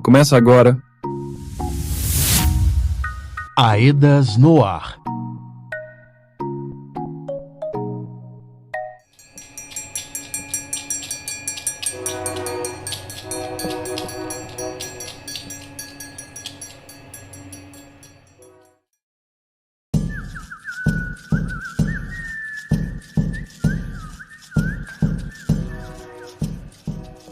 Começa agora. Aedas no ar.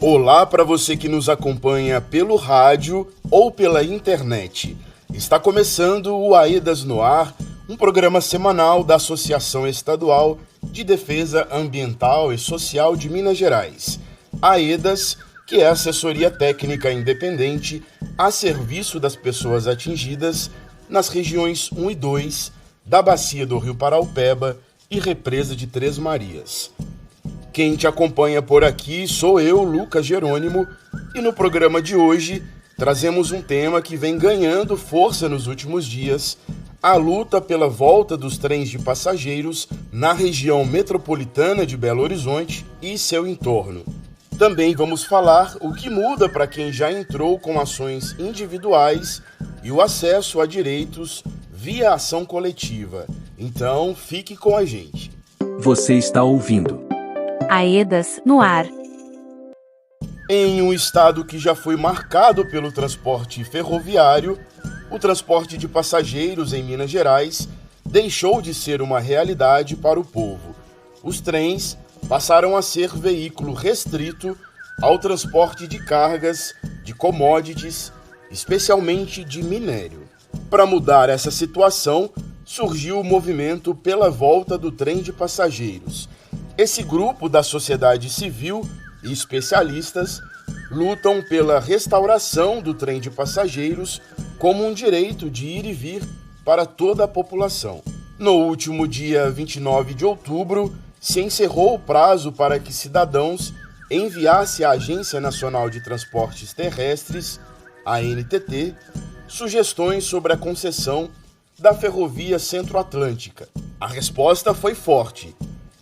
Olá para você que nos acompanha pelo rádio ou pela internet. Está começando o Aedas no Ar, um programa semanal da Associação Estadual de Defesa Ambiental e Social de Minas Gerais, Aedas, que é a assessoria técnica independente a serviço das pessoas atingidas nas regiões 1 e 2 da Bacia do Rio Paraupeba e Represa de Três Marias. Quem te acompanha por aqui sou eu, Lucas Jerônimo, e no programa de hoje trazemos um tema que vem ganhando força nos últimos dias, a luta pela volta dos trens de passageiros na região metropolitana de Belo Horizonte e seu entorno. Também vamos falar o que muda para quem já entrou com ações individuais e o acesso a direitos via ação coletiva. Então, fique com a gente. Você está ouvindo Aedas no ar. Em um estado que já foi marcado pelo transporte ferroviário, o transporte de passageiros em Minas Gerais deixou de ser uma realidade para o povo. Os trens passaram a ser veículo restrito ao transporte de cargas, de commodities, especialmente de minério. Para mudar essa situação, surgiu o movimento pela volta do trem de passageiros. Esse grupo da sociedade civil e especialistas lutam pela restauração do trem de passageiros como um direito de ir e vir para toda a população. No último dia 29 de outubro, se encerrou o prazo para que cidadãos enviassem à Agência Nacional de Transportes Terrestres, ANTT, sugestões sobre a concessão da Ferrovia Centro-Atlântica. A resposta foi forte.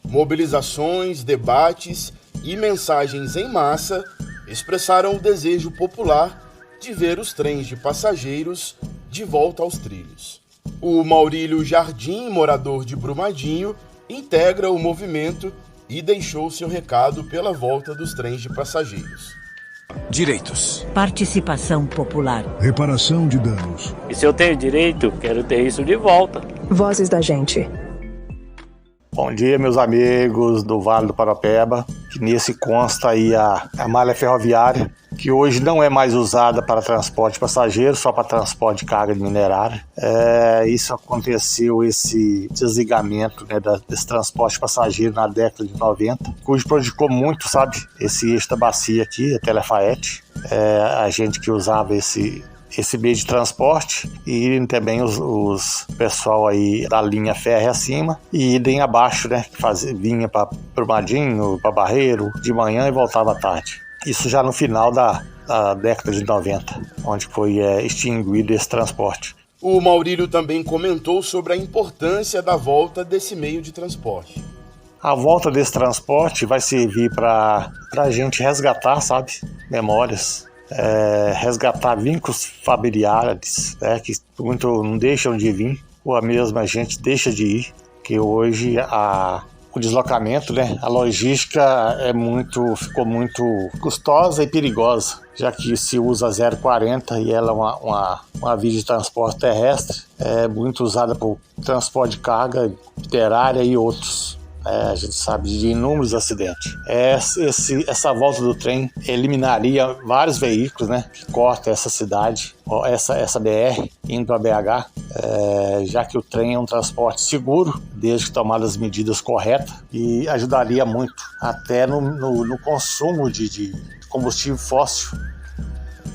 Mobilizações, debates e mensagens em massa expressaram o desejo popular de ver os trens de passageiros de volta aos trilhos. O Maurílio Jardim, morador de Brumadinho, integra o movimento e deixou seu recado pela volta dos trens de passageiros. direitos. Participação popular. Reparação de danos. E se eu tenho direito, quero ter isso de volta. Vozes da gente. Bom dia, meus amigos do Vale do Paraupeba, que nesse consta aí a malha ferroviária, que hoje não é mais usada para transporte de passageiros, só para transporte de carga de minerário. Isso aconteceu, esse desligamento, né, desse transporte de passageiro na década de 90, cujo prejudicou muito, sabe, esse eixo da bacia aqui, a Telefaete, a gente que usava esse meio de transporte, e também os pessoal aí da linha férrea acima e idem abaixo, né, que vinha para Brumadinho, para Barreiro de manhã e voltava à tarde. Isso já no final da década de 90, onde foi extinguido esse transporte. O Maurílio também comentou sobre a importância da volta desse meio de transporte. A volta desse transporte vai servir para a gente resgatar, sabe, memórias, resgatar vínculos familiares, né, que muito não deixam de vir, ou a mesma gente deixa de ir, que hoje o deslocamento, né, a logística ficou muito custosa e perigosa, já que se usa a 040 e ela é uma via de transporte terrestre, muito usada por transporte de carga literária e outros. A gente sabe de inúmeros acidentes. Essa volta do trem eliminaria vários veículos, né, que cortam essa cidade, essa BR, indo para BH, já que o trem é um transporte seguro, desde que tomadas as medidas corretas, e ajudaria muito até no consumo de combustível fóssil,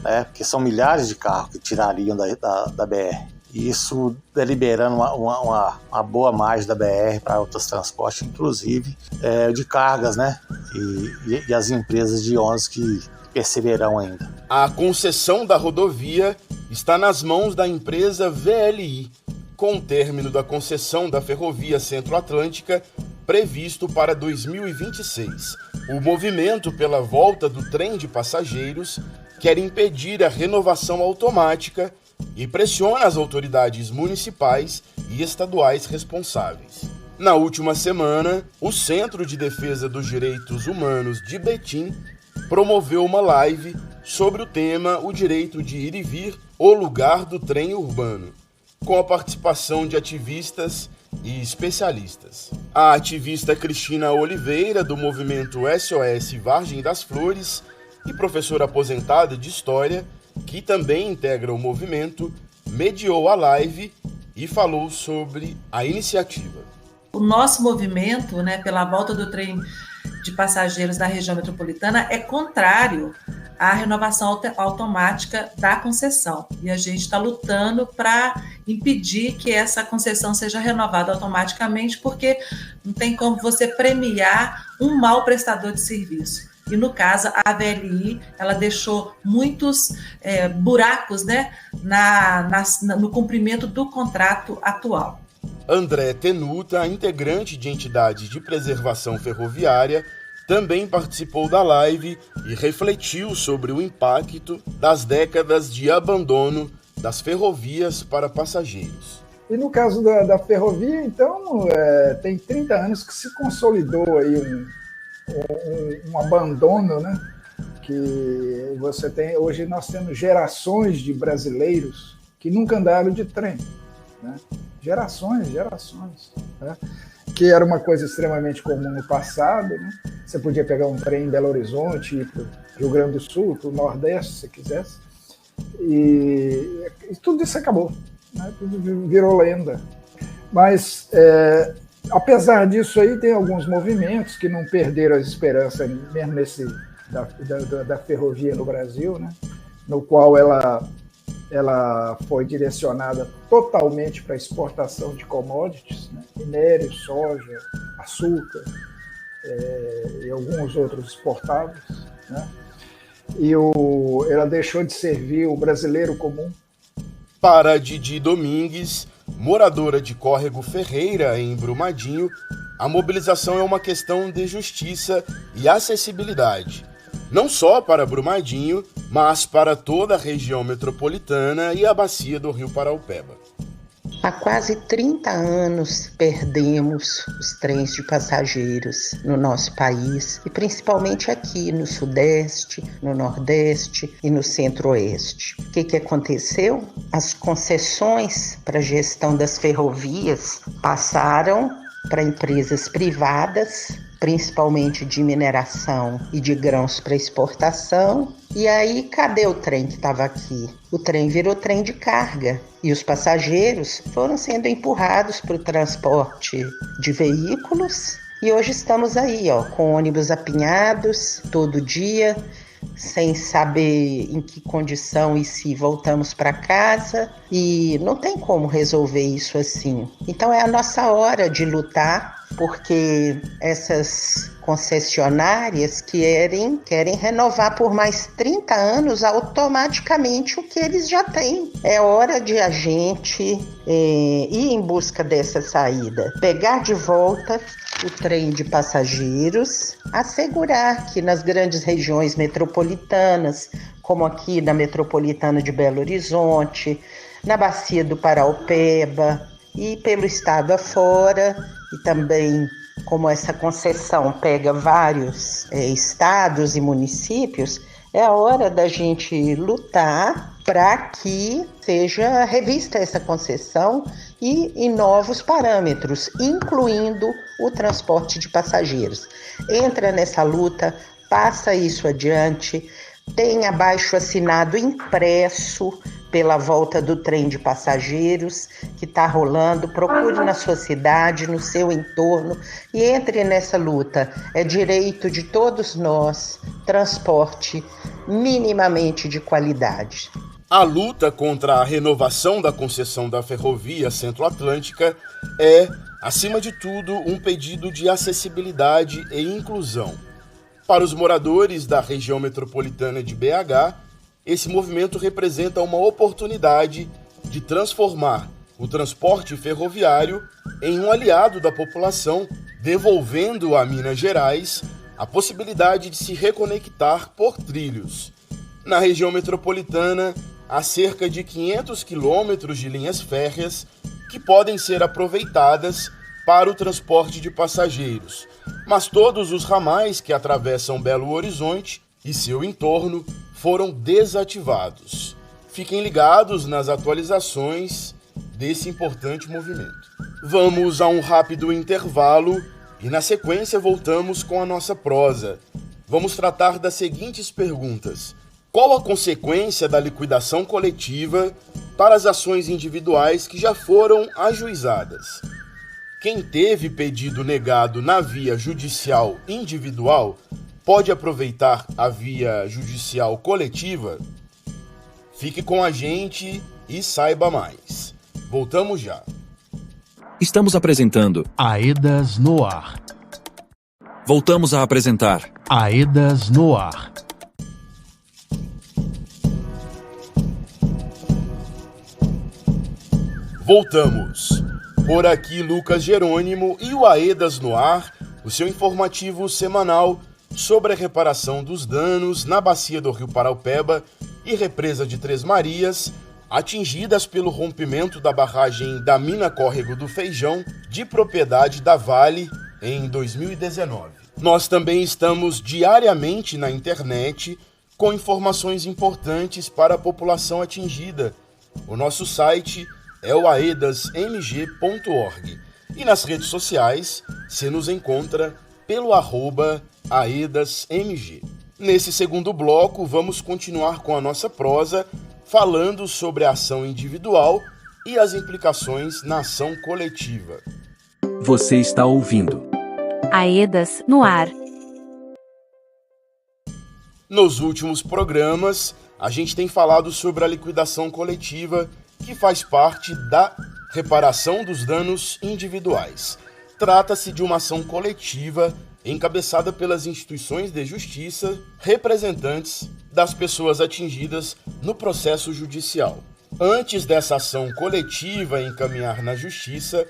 né, porque são milhares de carros que tirariam da BR. Isso liberando uma boa margem da BR para outros transportes, inclusive de cargas, né? E as empresas de ônibus que perceberão ainda. A concessão da rodovia está nas mãos da empresa VLI, com o término da concessão da Ferrovia Centro-Atlântica previsto para 2026. O movimento pela volta do trem de passageiros quer impedir a renovação automática e pressiona as autoridades municipais e estaduais responsáveis. Na última semana, o Centro de Defesa dos Direitos Humanos de Betim promoveu uma live sobre o tema O Direito de Ir e Vir, o Lugar do Trem Urbano, com a participação de ativistas e especialistas. A ativista Cristina Oliveira, do movimento SOS Vargem das Flores, e professora aposentada de História, que também integra o movimento, mediou a live e falou sobre a iniciativa. O nosso movimento, pela volta do trem de passageiros da região metropolitana, é contrário à renovação automática da concessão. E a gente está lutando para impedir que essa concessão seja renovada automaticamente, porque não tem como você premiar um mau prestador de serviço. E, no caso, a AVLI, ela deixou muitos buracos no cumprimento do contrato atual. André Tenuta, integrante de entidades de preservação ferroviária, também participou da live e refletiu sobre o impacto das décadas de abandono das ferrovias para passageiros. E no caso da ferrovia, então, tem 30 anos que se consolidou aí um abandono, que você tem. Hoje nós temos gerações de brasileiros que nunca andaram de trem, gerações, que era uma coisa extremamente comum no passado, Você podia pegar um trem em Belo Horizonte, ir para o Rio Grande do Sul, para o Nordeste, se quisesse, e tudo isso acabou, tudo virou lenda. Mas apesar disso aí, tem alguns movimentos que não perderam as esperanças, mesmo da ferrovia no Brasil, no qual ela foi direcionada totalmente para a exportação de commodities, minério, soja, açúcar e alguns outros exportados, e ela deixou de servir o brasileiro comum. Para Didi Domingues, moradora de Córrego Ferreira, em Brumadinho, a mobilização é uma questão de justiça e acessibilidade, não só para Brumadinho, mas para toda a região metropolitana e a bacia do Rio Paraupeba. Há quase 30 anos perdemos os trens de passageiros no nosso país, e principalmente aqui no Sudeste, no Nordeste e no Centro-Oeste. O que aconteceu? As concessões para a gestão das ferrovias passaram para empresas privadas, principalmente de mineração e de grãos para exportação. E aí, cadê o trem que estava aqui? O trem virou trem de carga e os passageiros foram sendo empurrados para o transporte de veículos. E hoje estamos aí, com ônibus apinhados todo dia, sem saber em que condição e se voltamos para casa, e não tem como resolver isso assim. Então é a nossa hora de lutar, porque essas concessionárias querem renovar por mais 30 anos automaticamente o que eles já têm. É hora de a gente ir em busca dessa saída, pegar de volta o trem de passageiros, assegurar que nas grandes regiões metropolitanas, como aqui na metropolitana de Belo Horizonte, na bacia do Paraupeba e pelo estado afora, e também como essa concessão pega vários estados e municípios, é a hora da gente lutar para que seja revista essa concessão e em novos parâmetros, incluindo o transporte de passageiros. Entra nessa luta, passa isso adiante, tem abaixo-assinado impresso pela volta do trem de passageiros que está rolando. Procure na sua cidade, no seu entorno, e entre nessa luta. É direito de todos nós transporte minimamente de qualidade. A luta contra a renovação da concessão da Ferrovia Centro-Atlântica é, acima de tudo, um pedido de acessibilidade e inclusão. Para os moradores da região metropolitana de BH, esse movimento representa uma oportunidade de transformar o transporte ferroviário em um aliado da população, devolvendo a Minas Gerais a possibilidade de se reconectar por trilhos. Na região metropolitana, há cerca de 500 quilômetros de linhas férreas que podem ser aproveitadas para o transporte de passageiros, mas todos os ramais que atravessam Belo Horizonte e seu entorno foram desativados. Fiquem ligados nas atualizações desse importante movimento. Vamos a um rápido intervalo e na sequência voltamos com a nossa prosa. Vamos tratar das seguintes perguntas: qual a consequência da liquidação coletiva para as ações individuais que já foram ajuizadas? Quem teve pedido negado na via judicial individual pode aproveitar a via judicial coletiva? Fique com a gente e saiba mais. Voltamos já. Estamos apresentando Aedas no Ar. Voltamos a apresentar Aedas no Ar. Voltamos. Por aqui, Lucas Jerônimo e o Aedas no Ar, o seu informativo semanal sobre a reparação dos danos na bacia do Rio Paraupeba e represa de Três Marias, atingidas pelo rompimento da barragem da Mina Córrego do Feijão, de propriedade da Vale, em 2019. Nós também estamos diariamente na internet com informações importantes para a população atingida. O nosso site é o aedasmg.org e nas redes sociais você nos encontra pelo @aedasmg. Nesse segundo bloco, vamos continuar com a nossa prosa falando sobre a ação individual e as implicações na ação coletiva. Você está ouvindo Aedas no Ar. Nos últimos programas, a gente tem falado sobre a liquidação coletiva, que faz parte da reparação dos danos individuais. Trata-se de uma ação coletiva encabeçada pelas instituições de justiça, representantes das pessoas atingidas no processo judicial. Antes dessa ação coletiva encaminhar na justiça,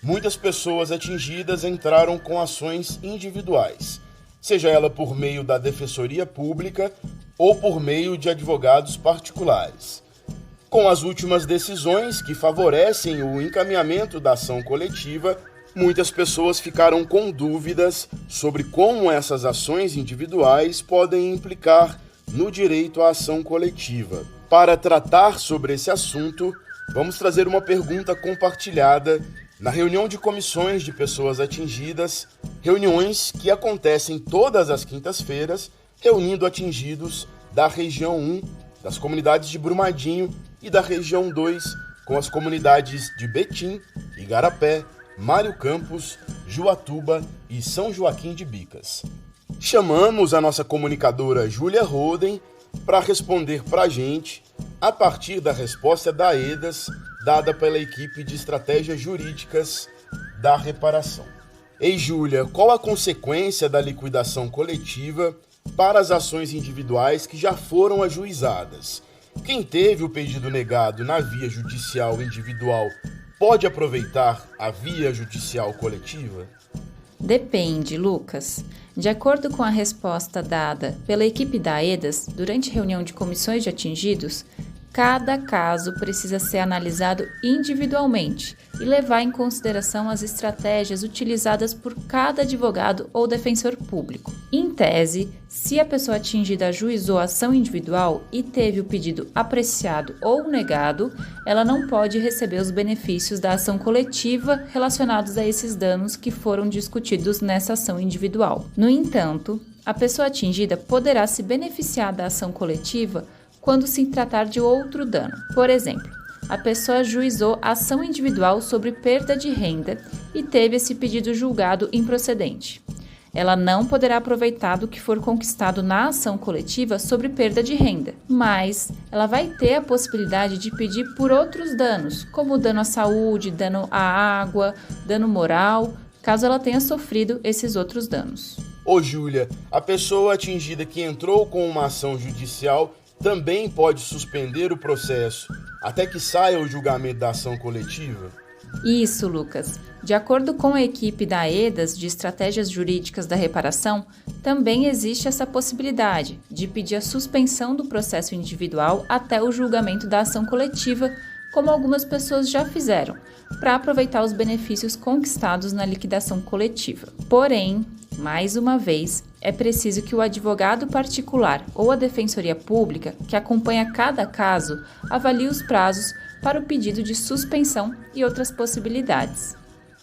muitas pessoas atingidas entraram com ações individuais, seja ela por meio da Defensoria Pública ou por meio de advogados particulares. Com as últimas decisões que favorecem o encaminhamento da ação coletiva, muitas pessoas ficaram com dúvidas sobre como essas ações individuais podem implicar no direito à ação coletiva. Para tratar sobre esse assunto, vamos trazer uma pergunta compartilhada na reunião de comissões de pessoas atingidas, reuniões que acontecem todas as quintas-feiras, reunindo atingidos da região 1, das comunidades de Brumadinho, e da região 2, com as comunidades de Betim, Igarapé, Mário Campos, Juatuba e São Joaquim de Bicas. Chamamos a nossa comunicadora Júlia Roden para responder para a gente a partir da resposta da Aedas, dada pela equipe de estratégias jurídicas da reparação. Ei, Júlia, qual a consequência da liquidação coletiva para as ações individuais que já foram ajuizadas? Quem teve o pedido negado na via judicial individual pode aproveitar a via judicial coletiva? Depende, Lucas. De acordo com a resposta dada pela equipe da Aedas durante reunião de comissões de atingidos, cada caso precisa ser analisado individualmente e levar em consideração as estratégias utilizadas por cada advogado ou defensor público. Em tese, se a pessoa atingida ajuizou a ação individual e teve o pedido apreciado ou negado, ela não pode receber os benefícios da ação coletiva relacionados a esses danos que foram discutidos nessa ação individual. No entanto, a pessoa atingida poderá se beneficiar da ação coletiva quando se tratar de outro dano. Por exemplo, a pessoa ajuizou ação individual sobre perda de renda e teve esse pedido julgado improcedente. Ela não poderá aproveitar do que for conquistado na ação coletiva sobre perda de renda, mas ela vai ter a possibilidade de pedir por outros danos, como dano à saúde, dano à água, dano moral, caso ela tenha sofrido esses outros danos. Ô Júlia, a pessoa atingida que entrou com uma ação judicial também pode suspender o processo até que saia o julgamento da ação coletiva? Isso, Lucas. De acordo com a equipe da AEDAS de Estratégias Jurídicas da Reparação, também existe essa possibilidade de pedir a suspensão do processo individual até o julgamento da ação coletiva, como algumas pessoas já fizeram, para aproveitar os benefícios conquistados na liquidação coletiva. Porém, mais uma vez, é preciso que o advogado particular ou a defensoria pública, que acompanha cada caso, avalie os prazos para o pedido de suspensão e outras possibilidades.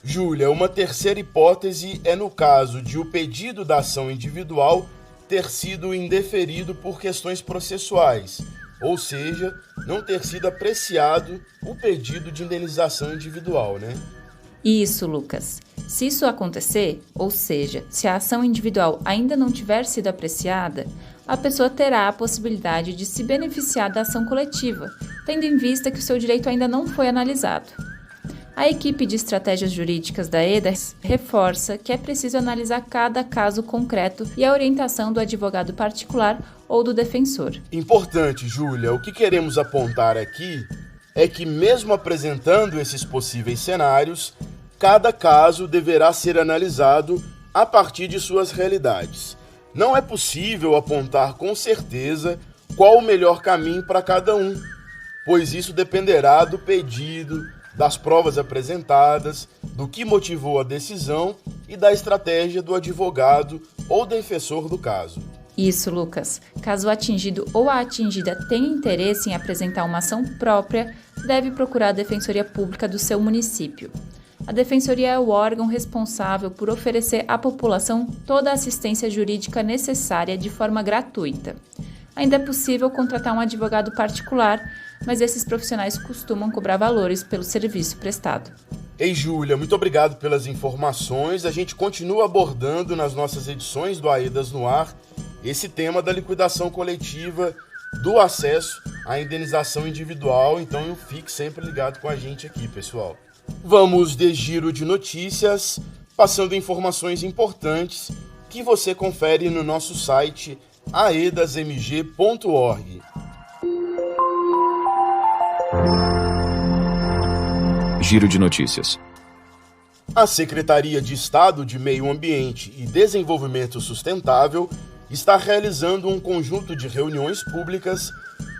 Júlia, uma terceira hipótese é no caso de o pedido da ação individual ter sido indeferido por questões processuais, ou seja, não ter sido apreciado o pedido de indenização individual, né? Isso, Lucas. Se isso acontecer, ou seja, se a ação individual ainda não tiver sido apreciada, a pessoa terá a possibilidade de se beneficiar da ação coletiva, tendo em vista que o seu direito ainda não foi analisado. A equipe de estratégias jurídicas da AEDAS reforça que é preciso analisar cada caso concreto e a orientação do advogado particular ou do defensor. Importante, Júlia, o que queremos apontar aqui é que, mesmo apresentando esses possíveis cenários, cada caso deverá ser analisado a partir de suas realidades. Não é possível apontar com certeza qual o melhor caminho para cada um, pois isso dependerá do pedido, das provas apresentadas, do que motivou a decisão e da estratégia do advogado ou defensor do caso. Isso, Lucas. Caso o atingido ou a atingida tenha interesse em apresentar uma ação própria, deve procurar a Defensoria Pública do seu município. A Defensoria é o órgão responsável por oferecer à população toda a assistência jurídica necessária de forma gratuita. Ainda é possível contratar um advogado particular, mas esses profissionais costumam cobrar valores pelo serviço prestado. Ei, Júlia, muito obrigado pelas informações. A gente continua abordando nas nossas edições do AEDAS no Ar esse tema da liquidação coletiva, do acesso à indenização individual, então fique sempre ligado com a gente aqui, pessoal. Vamos de giro de notícias, passando informações importantes que você confere no nosso site aedasmg.org. Giro de notícias. A Secretaria de Estado de Meio Ambiente e Desenvolvimento Sustentável está realizando um conjunto de reuniões públicas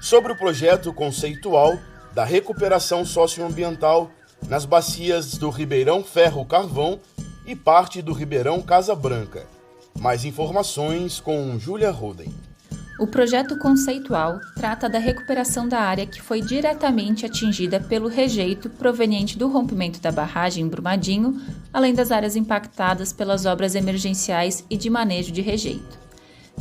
sobre o projeto conceitual da recuperação socioambiental nas bacias do Ribeirão Ferro Carvão e parte do Ribeirão Casa Branca. Mais informações com Júlia Roden. O projeto conceitual trata da recuperação da área que foi diretamente atingida pelo rejeito proveniente do rompimento da barragem em Brumadinho, além das áreas impactadas pelas obras emergenciais e de manejo de rejeito.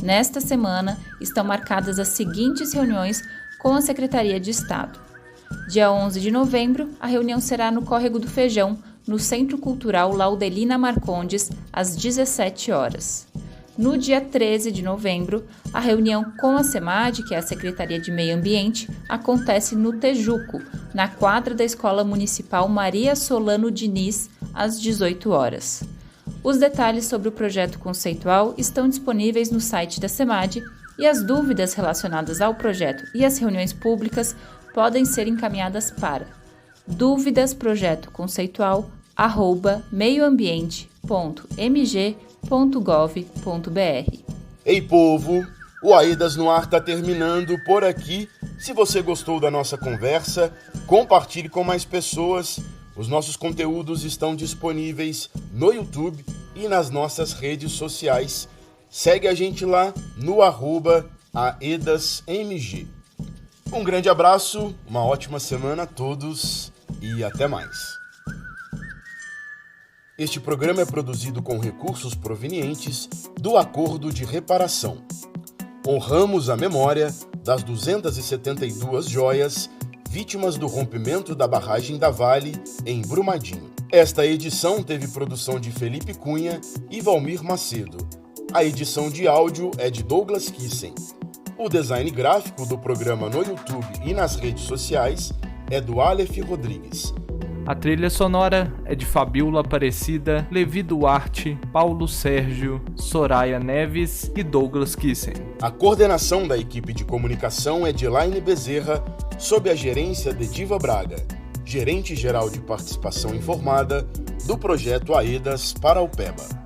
Nesta semana, estão marcadas as seguintes reuniões com a Secretaria de Estado. Dia 11 de novembro, a reunião será no Córrego do Feijão, no Centro Cultural Laudelina Marcondes, às 17 horas. No dia 13 de novembro, a reunião com a SEMAD, que é a Secretaria de Meio Ambiente, acontece no Tejuco, na quadra da Escola Municipal Maria Solano Diniz, às 18 horas. Os detalhes sobre o projeto conceitual estão disponíveis no site da SEMAD e as dúvidas relacionadas ao projeto e às reuniões públicas podem ser encaminhadas para dúvidasprojeto-conceitual@meioambiente.mg.gov.br. Ei, povo! O AEDAS no Ar está terminando por aqui. Se você gostou da nossa conversa, compartilhe com mais pessoas. Os nossos conteúdos estão disponíveis no YouTube e nas nossas redes sociais. Segue a gente lá no @AEDASMG. Um grande abraço, uma ótima semana a todos e até mais. Este programa é produzido com recursos provenientes do Acordo de Reparação. Honramos a memória das 272 joias vítimas do rompimento da barragem da Vale, em Brumadinho. Esta edição teve produção de Felipe Cunha e Valmir Macedo. A edição de áudio é de Douglas Kissen. O design gráfico do programa no YouTube e nas redes sociais é do Aleph Rodrigues. A trilha sonora é de Fabiola Aparecida, Levi Duarte, Paulo Sérgio, Soraya Neves e Douglas Kissen. A coordenação da equipe de comunicação é de Elaine Bezerra, sob a gerência de Diva Braga. gerente-geral de participação informada do projeto AEDAS Paraupeba.